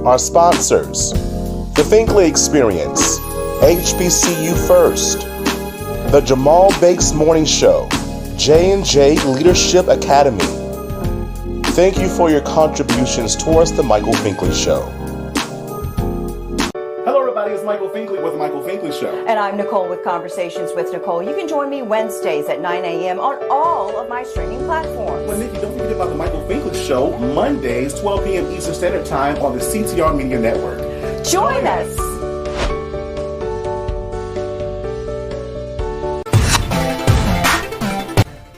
Our sponsors: The Finkley Experience, HBCU First, The Jamal Bakes Morning Show, J&J Leadership Academy. Thank you for your contributions towards The Michael Finkley Show. Hello everybody, it's Michael Finkley with The Michael Finkley Show. And I'm Nicole with Conversations with Nicole. You can join me Wednesdays at 9 a.m. on all of my streaming platforms. Well, Nikki, don't forget about The Michael Finkley Show, Mondays, 12 p.m. Eastern Standard Time on the CTR Media Network. Join us.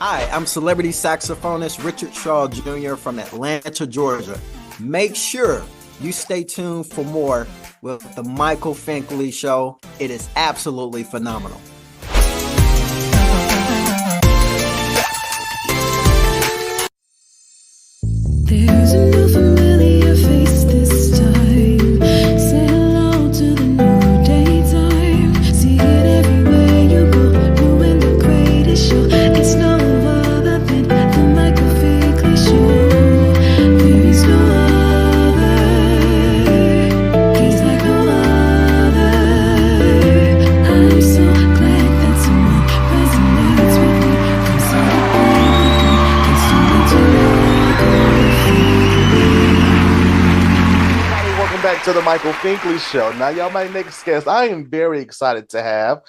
Hi, I'm celebrity saxophonist Richard Shaw Jr. from Atlanta, Georgia. Make sure you stay tuned for more with The Michael Finkley Show. It is absolutely phenomenal. There's a new familiar face this time. Say hello to the new daytime. See it everywhere you go. New and the greatest show. It's no other than the Michael Finkley Show. There is no other. He's like no other. I'm so glad that someone resonates with me. Come celebrate with me. It's too much to know. Welcome back to The Michael Finkley Show. Now, y'all, my next guest, I am very excited to have.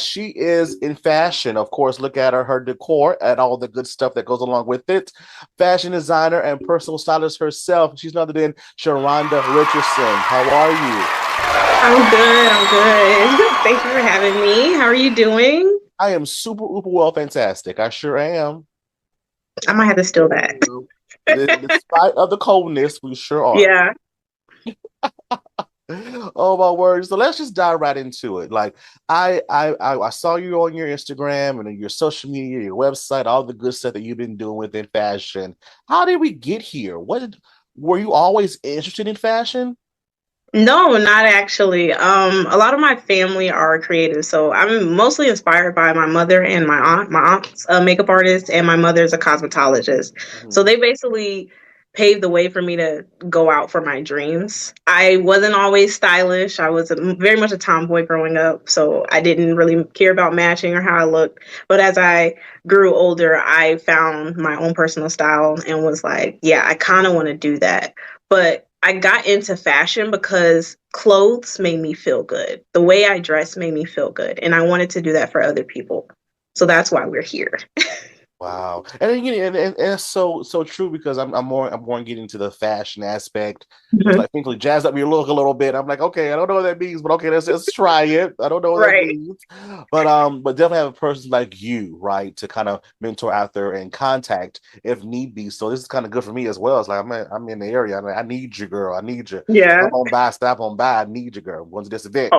She is in fashion. Of course, look at her decor and all the good stuff that goes along with it. Fashion designer and personal stylist herself. She's none other than Sharonda Richardson. How are you? I'm good. Thank you for having me. How are you doing? I am super, uber well, fantastic. I sure am. I might have to steal that. Despite of the coldness, we sure are. Yeah. Oh my word. So let's just dive right into it. Like I saw you on your Instagram and your social media, your website, all the good stuff that you've been doing within fashion. How did we get here? Were you always interested in fashion? No, not actually. A lot of my family are creative, so I'm mostly inspired by my mother and my aunt. My aunt's a makeup artist and my mother's a cosmetologist. So they basically paved the way for me to go out for my dreams. I wasn't always stylish. I was very much a tomboy growing up, so I didn't really care about matching or how I looked. But as I grew older, I found my own personal style and was like, yeah, I kind of want to do that. But I got into fashion because clothes made me feel good. The way I dressed made me feel good. And I wanted to do that for other people. So that's why we're here. Wow. And again, and it's so true because I'm more getting to the fashion aspect. It's like Finkley jazzed up your look a little bit. I'm like, okay, I don't know what that means, but okay, let's try it. I don't know what that means. But definitely have a person like you, right, to kind of mentor out there and contact if need be. So this is kind of good for me as well. It's like I'm in the area. I'm like, I need you, girl. I need you. Yeah. Come on by, stop on by. I need you, girl. When's this event?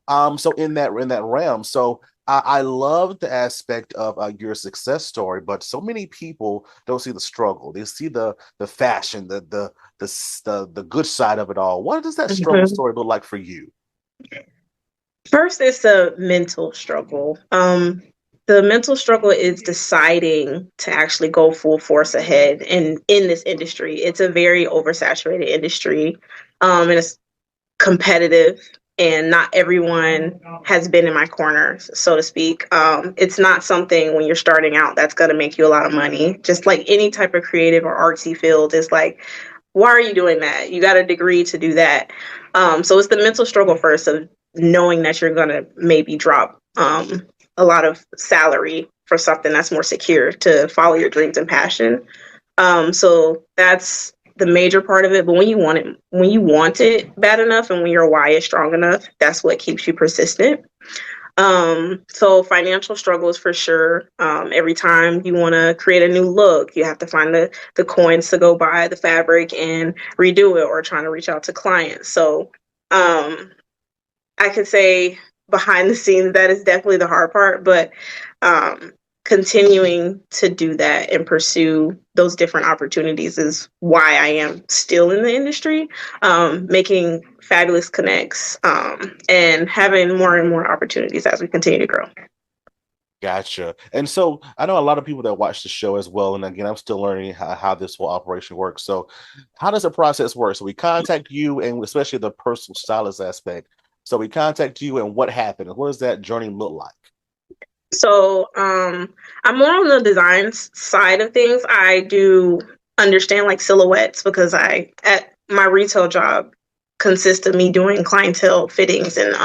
So in that realm, so I love the aspect of your success story, but so many people don't see the struggle. They see the fashion, the good side of it all. What does that struggle story look like for you? First, it's a mental struggle. The mental struggle is deciding to actually go full force ahead. And in this industry, it's a very oversaturated industry, and it's competitive. And not everyone has been in my corner, so to speak. It's not something when you're starting out that's going to make you a lot of money. Just like any type of creative or artsy field, it's like, why are you doing that? You got a degree to do that. So it's the mental struggle first of knowing that you're going to maybe drop a lot of salary for something that's more secure to follow your dreams and passion. So that's the major part of it. But when you want it bad enough and when your why is strong enough, that's what keeps you persistent. So financial struggles for sure. Every time you want to create a new look, you have to find the coins to go buy the fabric and redo it, or trying to reach out to clients. So I could say behind the scenes, that is definitely the hard part, but continuing to do that and pursue those different opportunities is why I am still in the industry, making fabulous connects, and having more and more opportunities as we continue to grow. Gotcha. And so I know a lot of people that watch the show as well. And again, I'm still learning how this whole operation works. So, how does the process work? So, we contact you, and especially the personal stylist aspect. So, we contact you, and what happened? What does that journey look like? So, I'm more on the side of things. I do understand like silhouettes because I at my retail job consists of me doing clientele fittings and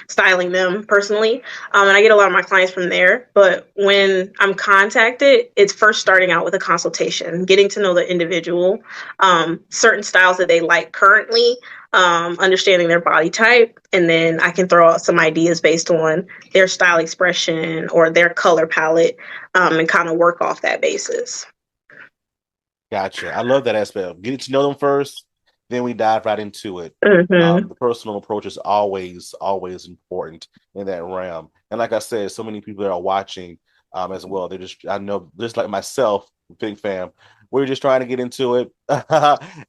styling them personally. And I get a lot of my clients from there. But when I'm contacted, it's first starting out with a consultation, getting to know the individual, certain styles that they like currently, understanding their body type, and then I can throw out some ideas based on their style expression or their color palette, and kind of work off that basis. Gotcha. I love that aspect of getting to know them first, then we dive right into it. Hmm. The personal approach is always important in that realm. And like I said, so many people that are watching as well. They're just, I know, just like myself, big fan. We're just trying to get into it, but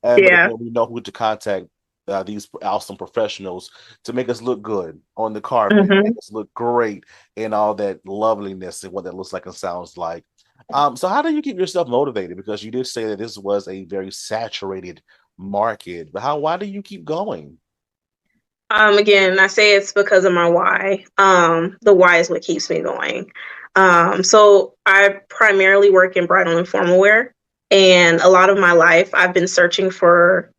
Yeah. again, we know who to contact. These awesome professionals to make us look good on the carpet, make Hmm. us look great in all that loveliness and what that looks like and sounds like. So how do you keep yourself motivated? Because you did say that this was a very saturated market, but why do you keep going? Again, I say it's because of my why. The why is what keeps me going. So I primarily work in bridal and formal wear, and a lot of my life I've been searching for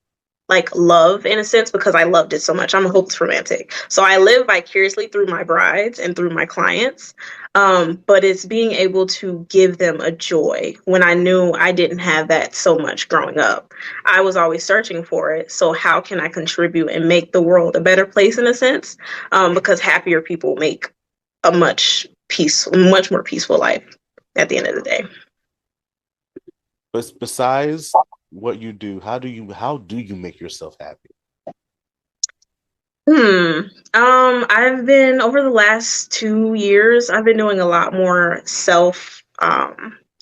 like love in a sense because I loved it so much. I'm a hopeless romantic. So I live vicariously through my brides and through my clients. But it's being able to give them a joy when I knew I didn't have that so much growing up. I was always searching for it. So how can I contribute and make the world a better place in a sense? Because happier people make a much more peaceful life at the end of the day. But besides what you do, how do you make yourself happy? Hmm. I've been over the last 2 years, I've been doing a lot more self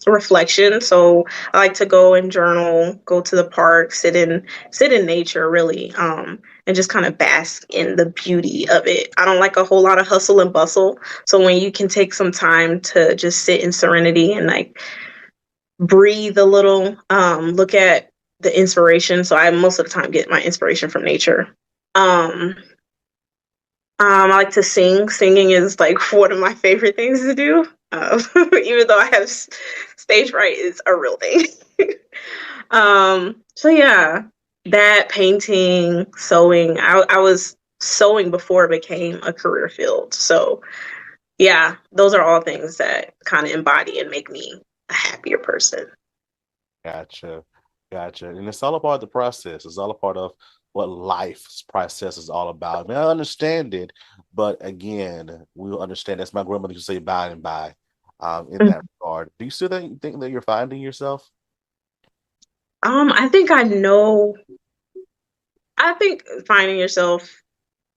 reflection. So I like to go and journal, go to the park, sit in nature really, and just kind of bask in the beauty of it. I don't like a whole lot of hustle and bustle. So when you can take some time to just sit in serenity and like breathe a little, look at the inspiration. So I most of the time get my inspiration from nature. Um, I like to sing. Singing is like one of my favorite things to do. Even though I have stage fright, is a real thing. So yeah, that painting, sewing. I was sewing before it became a career field. So yeah, those are all things that kind of embody and make me a happier person. Gotcha. Gotcha. And it's all about the process. It's all a part of what life's process is all about. I mean, I understand it, but again, we'll understand. That's my grandmother used to say by and by in that regard. Do you still think that you're finding yourself? I think I know. I think finding yourself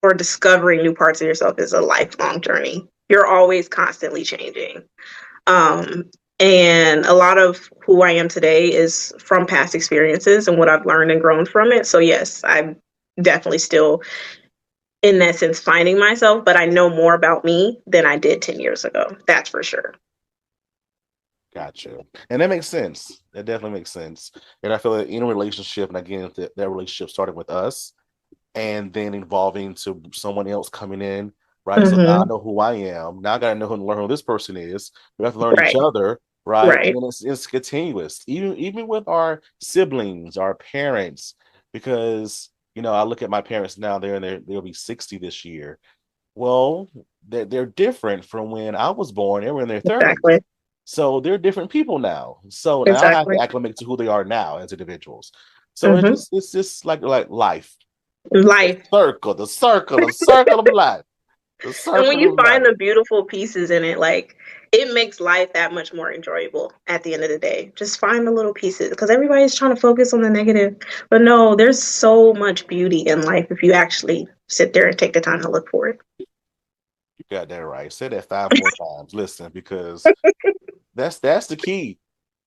or discovering new parts of yourself is a lifelong journey. You're always constantly changing. Um, and a lot of who I am today is from past experiences and what I've learned and grown from it. So, yes, I'm definitely still, in that sense, finding myself, but I know more about me than I did 10 years ago. That's for sure. Gotcha. And that makes sense. That definitely makes sense. And I feel that in a relationship, and again, that relationship started with us and then evolving to someone else coming in, right? So now I Hmm. know who I am. Now I got to know who to learn who this person is. We have to learn each Right, other, right? And right. then it's continuous, even with our siblings, our parents, because I look at my parents now. They'll be 60 this year. Well, they're different from when I was born. They were in their 30s. Exactly. So they're different people now. So now I have to Exactly. acclimate to who they are now as individuals. So Hmm. it's just like life. Life. The circle of life. The And when circle you of find life. the beautiful pieces in it, like it makes life that much more enjoyable at the end of the day. Just find the little pieces because everybody's trying to focus on the negative. But no, there's so much beauty in life if you actually sit there and take the time to look for it. You got that right. Say that 5 more times. Listen, because that's the key.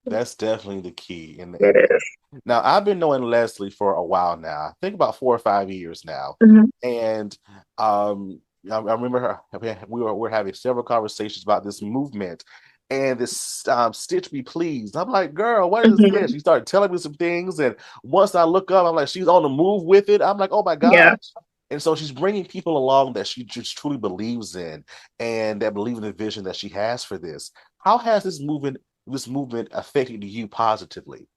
That's definitely the key. It And is. now I've been knowing Leslie for a while now. I think about 4 or 5 years now. Mhm. And um I remember we were having several conversations about this movement and this Stitch Me Please. I'm like, girl, what is this? Mhm. She started telling me some things, and once I look up, I'm like, she's on the move with it. I'm like, oh my Yeah. gosh. And so she's bringing people along that she just truly believes in and that believe in the vision that she has for this. How has this movement affected you positively?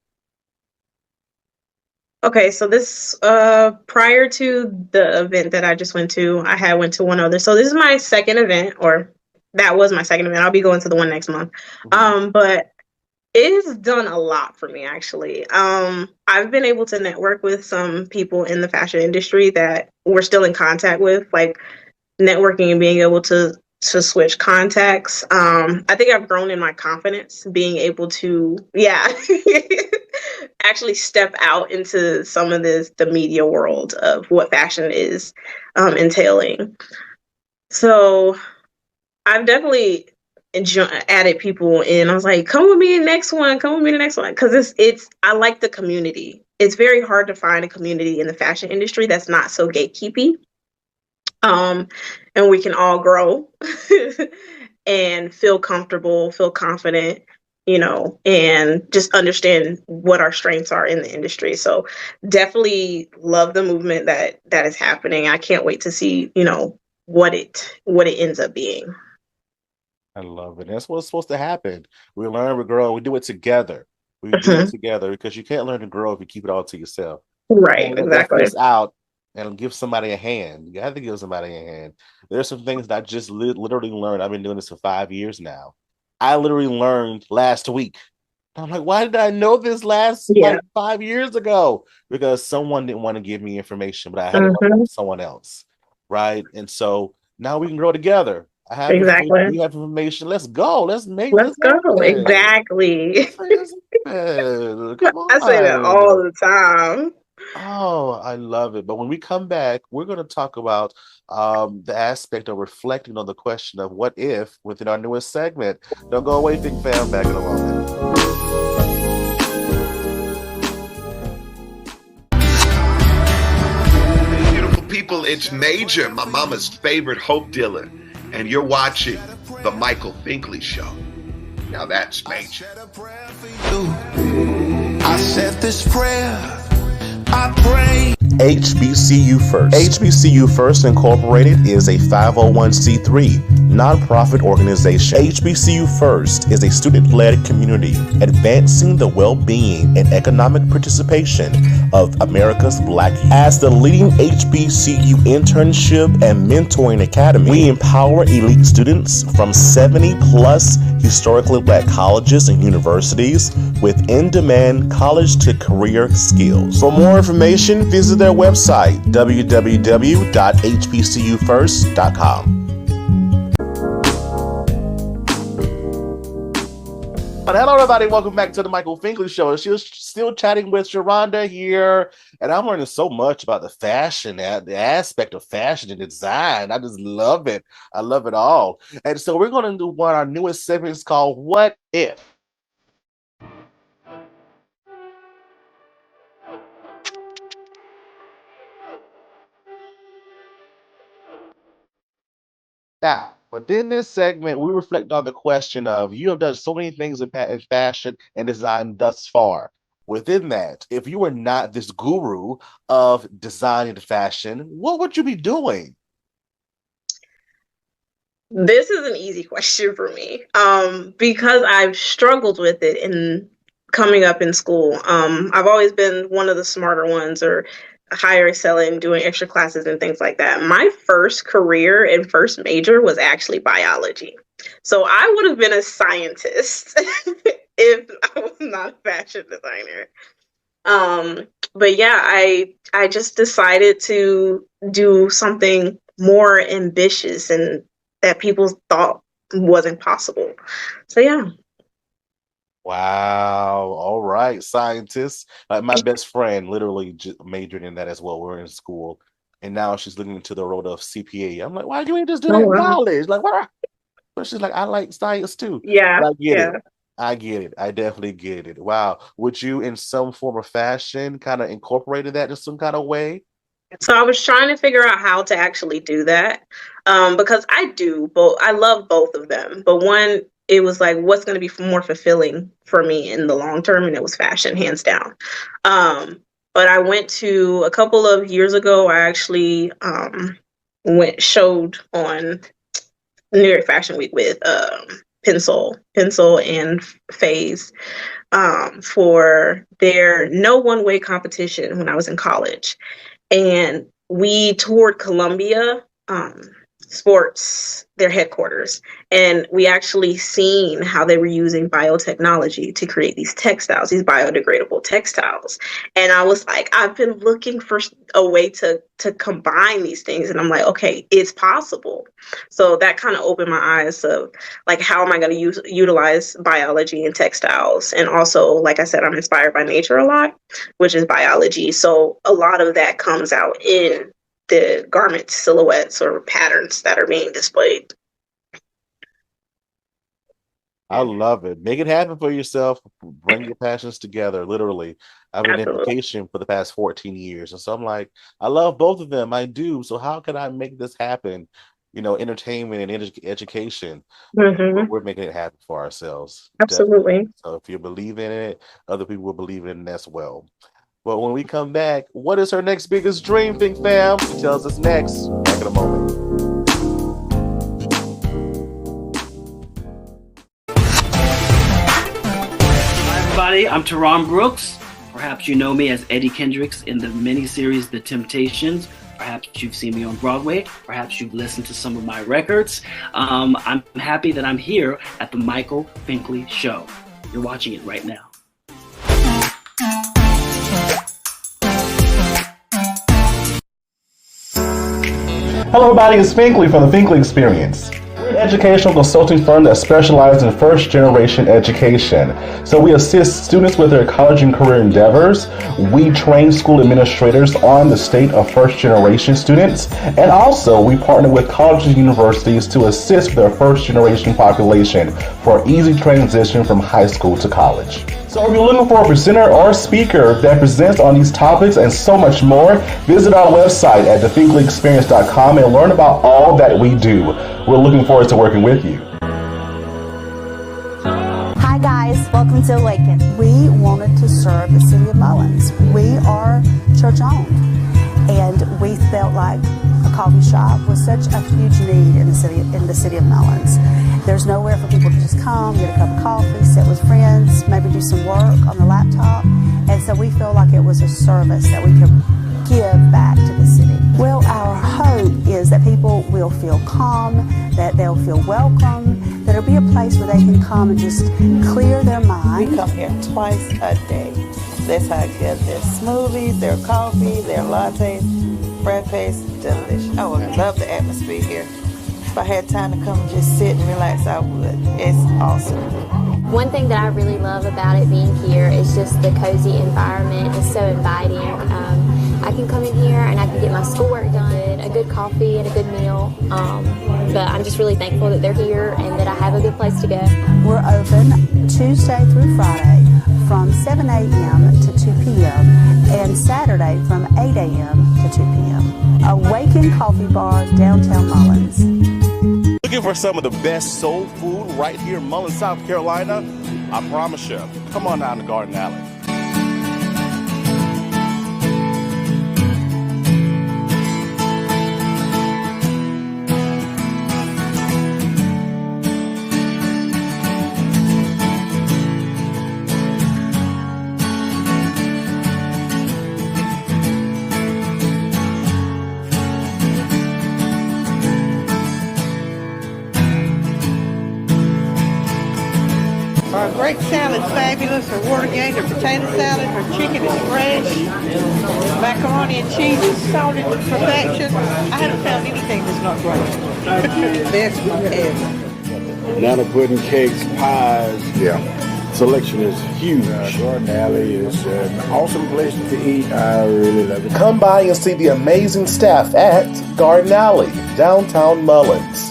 Okay, so this prior to the event that I just went to, I had went to one other. So this is my second event, or that was my second event. I'll be going to the one next month. Mhm. But it's done a lot for me actually. I've been able to network with some people in the fashion industry that we're still in contact with, like networking and being able to switch contacts. I think I've grown in my confidence, being able to, yeah, actually step out into some of the media world of what fashion is entailing. So I've definitely added people in. I was like, come with me next one, come with me the next one. Because it's I like the community. It's very hard to find a community in the fashion industry that's not so gatekeepy. Um, and we can all grow and feel comfortable, feel confident, and just understand what our strengths are in the industry. So definitely love the movement that is happening. I can't wait to see, what it ends up being. I love it. That's what's supposed to happen. We learn, we grow, we do it together. We do it Mhm. together because you can't learn to grow if you keep it all to yourself. Right, And let that exactly. fist out and give somebody a hand. You have to give somebody a hand. There's some things that I just literally learned. I've been doing this for 5 years now. I literally learned last week. I'm like, why did I know this last Yeah. like 5 years ago? Because someone didn't want to give me information, but I had to learn Hmm. from someone else. Right. And so now we can grow together. I have information, Exactly. you have information. Let's go. Let's make this Let's go. happen. Exactly. Let's make this happen. Come I say that all on. the time. Oh, I love it. But when we come back, we're going to talk about the aspect of reflecting on the question of what if within our newest segment. Don't go away, Think Fam. Back in a moment. Beautiful people, it's Major, my mama's favorite hope dealer, and you're watching The Michael Finkley Show. Now that's Major. I said this prayer, I pray. HBCU First. HBCU First Incorporated is a 501c3 nonprofit organization. HBCU First is a student-led community advancing the well-being and economic participation of America's Black youth. As the leading HBCU internship and mentoring academy, we empower elite students from 70 plus historically Black colleges and universities with in-demand college to career skills. For more information, visit their website, www.hbcufirst.com. But hello, everybody. Welcome back to the Michael Finkley Show. She was still chatting with Sharonda here, and I'm learning so much about the fashion, the aspect of fashion and design. I just love it. I love it all. And so we're going to do one of our newest segments called What If? Now, within this segment, we reflect on the question of you have done so many things in fashion and design thus far. Within that, if you were not this guru of design and fashion, what would you be doing? This is an easy question for me, because I've struggled with it in coming up in school. I've always been one of the smarter ones or higher excelling, doing extra classes and things like that. My first career and first major was actually biology. So I would have been a scientist if I was not a fashion designer. But yeah, I just decided to do something more ambitious and that people thought wasn't possible. So yeah. Wow. All right, scientists. My best friend literally majored in that as well. We're in school, and now she's looking into the road of CPA. I'm like, why you ain't just do Oh that in wow. college? Like, what? But she's like, I like science too. Yeah, But I get it. yeah. I get it. I definitely get it. Wow. Would you, in some form of fashion, kind of incorporated that in some kind of way? So I was trying to figure out how to actually do that, because I do both. I love both of them, but one, it was like, what's going to be more fulfilling for me in the long term, and it was fashion, hands down. But I went to a couple of years ago. I actually showed on New York Fashion Week with Pencil and Phase for their no one way competition when I was in college. And we toured Columbia Sports, their headquarters, and we actually seen how they were using biotechnology to create these textiles, these biodegradable textiles. And I was like, I've been looking for a way to combine these things, and I'm like, okay, it's possible. So that kind of opened my eyes of like, how am I going to utilize biology in textiles? And also, like I said, I'm inspired by nature a lot, which is biology. So a lot of that comes out in the garment silhouettes or patterns that are being displayed. I love it. Make it happen for yourself. Bring your passions together, literally. I've been in education for the past 14 years. And so I'm like, I love both of them. I do. So how can I make this happen? You know, entertainment and education. We're making it happen for ourselves. Absolutely. Definitely. So if you believe in it, other people will believe in it as well. But when we come back, what is her next biggest dream, Think Fam? She tells us next. Back in a moment. Hi, everybody. I'm Teron Brooks. Perhaps you know me as Eddie Kendricks in the miniseries The Temptations. Perhaps you've seen me on Broadway. Perhaps you've listened to some of my records. I'm happy that I'm here at the Michael Finkley Show. You're watching it right now. Hello everybody, it's Finkley from the Finkley Experience. We're an educational consulting firm that specializes in first generation education. So we assist students with their college and career endeavors. We train school administrators on the state of first generation students. And also we partner with colleges and universities to assist with their first generation population for easy transition from high school to college. So if you're looking for a presenter or speaker that presents on these topics and so much more, visit our website at thefinkleyexperience.com and learn about all that we do. We're looking forward to working with you. Hi guys, welcome to Awaken. We wanted to serve the city of Mullins. We are church owned, and we felt like a coffee shop was such a huge need in the city of Mullins. There's nowhere for people to just come, get a cup of coffee, sit with friends, maybe do some work on the laptop. And so we feel like it was a service that we could give back to the city. Well, our hope is that people will feel calm, that they'll feel welcome, that it'll be a place where they can come and just clear their mind. We come here twice a day. That's how I get their smoothies, their coffee, their lattes, frappes, delicious. I would love the atmosphere here. If I had time to come and just sit and relax, I would. It's awesome. One thing that I really love about it being here is just the cozy environment. It's so inviting. I can come in here and I can get my schoolwork done, a good coffee and a good meal. But I'm just really thankful that they're here and that I have a good place to go. We're open Tuesday through Friday from 7 a.m. to 2 p.m. and Saturday from 8 a.m. to 2 p.m. Awaken Coffee Bar, downtown Mullins. Looking for some of the best soul food right here in Mullins, South Carolina? I promise you, come on down to Garden Alley. Our grape salad's fabulous. Our water gate, our potato salad, our chicken is fresh. Macaroni and cheese is salted to perfection. I haven't found anything that's not great. Best we've ever. Banana pudding, cakes, pies. Yeah. Selection is huge. Garden Alley is an awesome place to eat. I really love it. Come by and see the amazing staff at Garden Alley, downtown Mullins.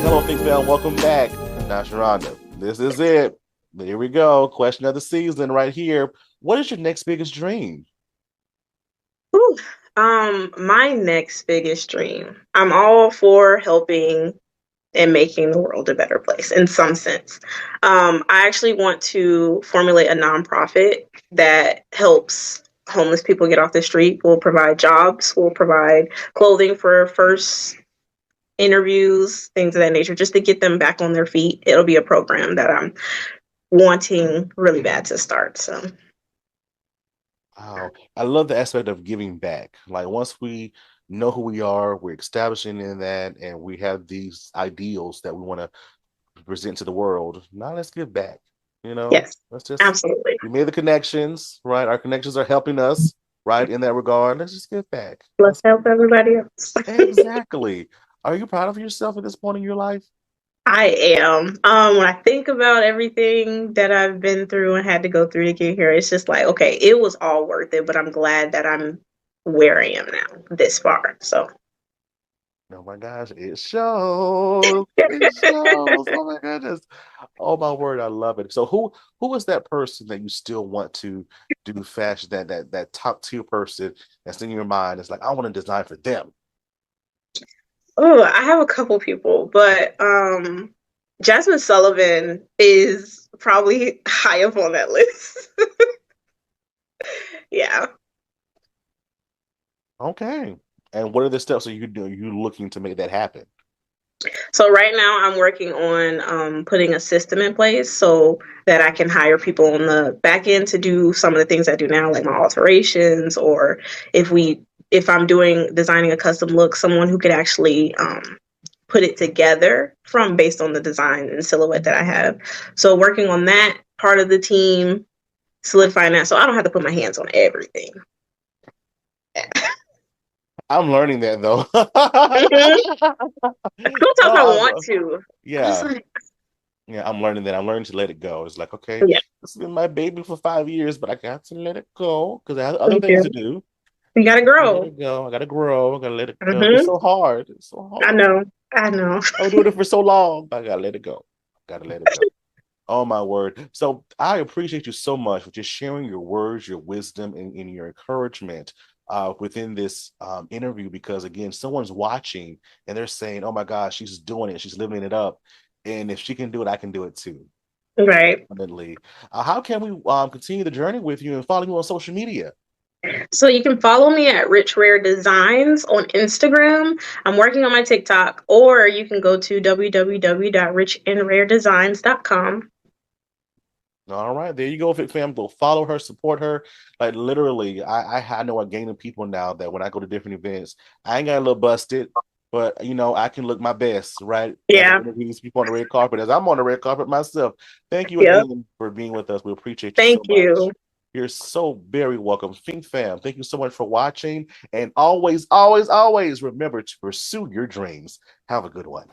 Hello, Think Fam. Welcome back. Now, Sharonda, this is it. There we go. Question of the season right here. What is your next biggest dream? Ooh, my next biggest dream. I'm all for helping and making the world a better place in some sense. I actually want to formulate a nonprofit that helps homeless people get off the street. We'll provide jobs, we'll provide clothing for first interviews, things of that nature, just to get them back on their feet. It'll be a program that I'm wanting really bad to start. So Wow. I love the aspect of giving back. Like once we know who we are, we're establishing in that, and we have these ideals that we want to present to the world. Now let's give back. yes, Let's just absolutely. we made the connections, right? Our connections are helping us, right? In that regard. Let's just give back. Let's help everybody else. Exactly. Are you proud of yourself at this point in your life? I am. When I think about everything that I've been through and had to go through to get here, it's just like, okay, it was all worth it, but I'm glad that I'm where I am now, this far. So Oh my gosh, it shows. It shows. Oh my goodness. Oh my word, I love it. So who is that person that you still want to do fashion, that top tier person that's in your mind? It's like, I want to design for them. oh, I have a couple people, but Jasmine Sullivan is probably high up on that list. Yeah. Okay. And what are the steps are you doing? You looking to make that happen? So right now I'm working on putting a system in place so that I can hire people on the back end to do some of the things I do now, like my alterations, or if I'm designing a custom look, someone who could actually put it together from based on the design and silhouette that I have. So working on that part of the team, solidifying that so I don't have to put my hands on everything. I'm learning that though. Sometimes I want to. Yeah. Like, yeah, I'm learning that. I'm learning to let it go. It's like, okay, yeah. This has been my baby for 5 years, but I got to let it go because I have other things to do. You gotta grow. Let it go. I gotta grow. I gotta let it go. It's so hard. It's so hard. I know. I've been doing it for so long. I gotta let it go. Gotta let it go. Oh my word. So I appreciate you so much for just sharing your words, your wisdom, and your encouragement within this interview, because again, someone's watching and they're saying, oh my gosh, she's doing it, she's living it up, and if she can do it, I can do it too. Right. Definitely. How can we continue the journey with you and follow you on social media? So you can follow me at Rich Rare Designs on Instagram. I'm working on my TikTok, or you can go to www.richandraredesigns.com. All right, there you go, Fit Fam. Go follow her, support her. Like literally, I know a gang of people now that when I go to different events, I ain't got a little busted, but I can look my best, right? Yeah. These people on the red carpet, as I'm on the red carpet myself. Thank you again for being with us. We appreciate you so much. You're so very welcome. Think Fam, thank you so much for watching. And always, always, always remember to pursue your dreams. Have a good one.